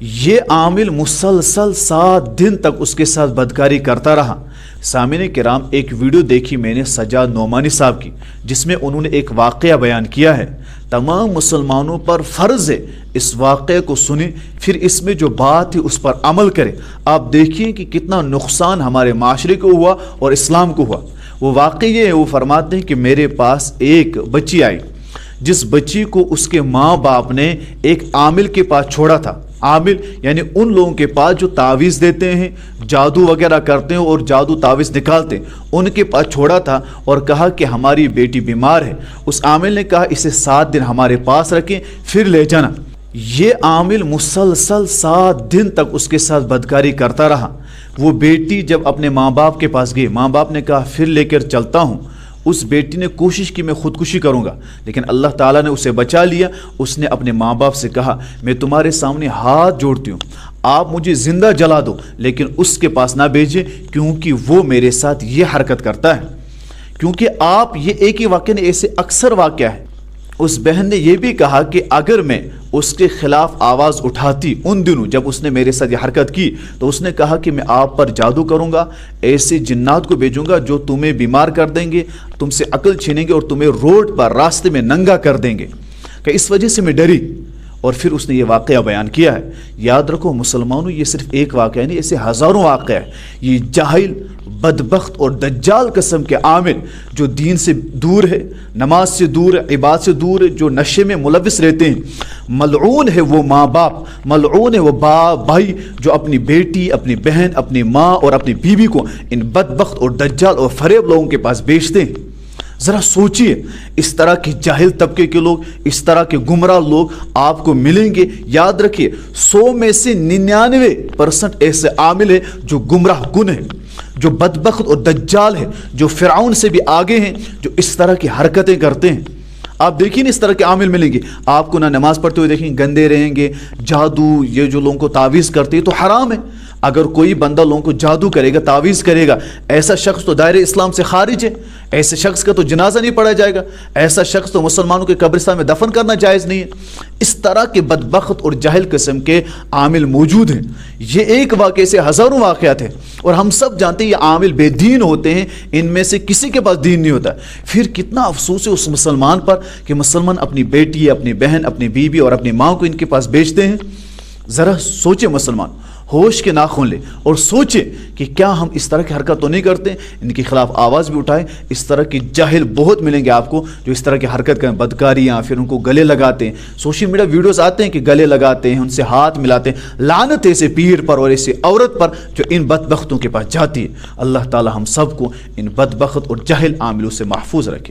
یہ عامل مسلسل 7 دن تک اس کے ساتھ بدکاری کرتا رہا۔ سامعین کرام، ایک ویڈیو دیکھی میں نے سجاد نعمانی صاحب کی، جس میں انہوں نے ایک واقعہ بیان کیا ہے۔ تمام مسلمانوں پر فرض ہے اس واقعے کو سنیں، پھر اس میں جو بات ہے اس پر عمل کریں۔ آپ دیکھیے کہ کتنا نقصان ہمارے معاشرے کو ہوا اور اسلام کو ہوا۔ وہ واقعہ یہ ہے، وہ فرماتے ہیں کہ میرے پاس ایک بچی آئی، جس بچی کو اس کے ماں باپ نے ایک عامل کے پاس چھوڑا تھا۔ عامل یعنی ان لوگوں کے پاس جو تعویذ دیتے ہیں، جادو وغیرہ کرتے ہیں اور جادو تعویذ نکالتے ہیں، ان کے پاس چھوڑا تھا اور کہا کہ ہماری بیٹی بیمار ہے۔ اس عامل نے کہا اسے 7 دن ہمارے پاس رکھیں، پھر لے جانا۔ یہ عامل مسلسل 7 دن تک اس کے ساتھ بدکاری کرتا رہا۔ وہ بیٹی جب اپنے ماں باپ کے پاس گئی، ماں باپ نے کہا پھر لے کر چلتا ہوں۔ اس بیٹی نے کوشش کی میں خودکشی کروں گا، لیکن اللہ تعالیٰ نے اسے بچا لیا۔ اس نے اپنے ماں باپ سے کہا میں تمہارے سامنے ہاتھ جوڑتی ہوں، آپ مجھے زندہ جلا دو، لیکن اس کے پاس نہ بھیجیں، کیونکہ وہ میرے ساتھ یہ حرکت کرتا ہے۔ کیونکہ آپ یہ ایک ہی واقعہ نہیں، ایسے اکثر واقعہ ہے۔ اس بہن نے یہ بھی کہا کہ اگر میں اس کے خلاف آواز اٹھاتی ان دنوں جب اس نے میرے ساتھ یہ حرکت کی، تو اس نے کہا کہ میں آپ پر جادو کروں گا، ایسے جنات کو بھیجوں گا جو تمہیں بیمار کر دیں گے، تم سے عقل چھینیں گے اور تمہیں روڈ پر راستے میں ننگا کر دیں گے، کہ اس وجہ سے میں ڈری۔ اور پھر اس نے یہ واقعہ بیان کیا ہے۔ یاد رکھو مسلمانوں، یہ صرف ایک واقعہ نہیں، ایسے ہزاروں واقعہ ہے۔ یہ جاہل، بدبخت اور دجال قسم کے عامل جو دین سے دور ہے، نماز سے دور ہے، عبادت سے دور ہے، جو نشے میں ملوث رہتے ہیں، ملعون ہے وہ ماں باپ، ملعون ہے وہ بھائی جو اپنی بیٹی، اپنی بہن، اپنی ماں اور اپنی بیوی کو ان بدبخت اور دجال اور فریب لوگوں کے پاس بیچتے ہیں۔ ذرا سوچئے، اس طرح کے جاہل طبقے کے لوگ، اس طرح کے گمراہ لوگ آپ کو ملیں گے۔ یاد رکھیے 100 میں سے 99% ایسے عامل ہیں جو گمراہ کن ہیں، جو بدبخت اور دجال ہیں، جو فرعون سے بھی آگے ہیں، جو اس طرح کی حرکتیں کرتے ہیں۔ آپ دیکھیں اس طرح کے عامل ملیں گے، آپ کو نہ نماز پڑھتے ہوئے دیکھیں، گندے رہیں گے، جادو، یہ جو لوگوں کو تعویذ کرتے ہیں تو حرام ہے۔ اگر کوئی بندہ لوگوں کو جادو کرے گا، تعویذ کرے گا، ایسا شخص تو دائرہ اسلام سے خارج ہے، ایسے شخص کا تو جنازہ نہیں پڑھا جائے گا، ایسا شخص تو مسلمانوں کے قبرستان میں دفن کرنا جائز نہیں ہے۔ اس طرح کے بدبخت اور جاہل قسم کے عامل موجود ہیں۔ یہ ایک واقعے سے ہزاروں واقعات ہیں، اور ہم سب جانتے ہیں یہ عامل بے دین ہوتے ہیں، ان میں سے کسی کے پاس دین نہیں ہوتا۔ پھر کتنا افسوس ہے اس مسلمان پر کہ مسلمان اپنی بیٹی، اپنی بہن، اپنی بیوی اور اپنی ماں کو ان کے پاس بیچتے ہیں۔ ذرا سوچے مسلمان، ہوش کے ناخن لے اور سوچیں کہ کیا ہم اس طرح کی حرکت تو نہیں کرتے، ان کے خلاف آواز بھی اٹھائیں۔ اس طرح کی جاہل بہت ملیں گے آپ کو جو اس طرح کی حرکت کریں، بدکاریاں، پھر ان کو گلے لگاتے ہیں۔ سوشل میڈیا ویڈیوز آتے ہیں کہ گلے لگاتے ہیں، ان سے ہاتھ ملاتے ہیں۔ لعنت ایسے پیر پر اور ایسے عورت پر جو ان بدبختوں کے پاس جاتی ہے۔ اللہ تعالی ہم سب کو ان بدبخت اور جاہل عاملوں سے محفوظ رکھے۔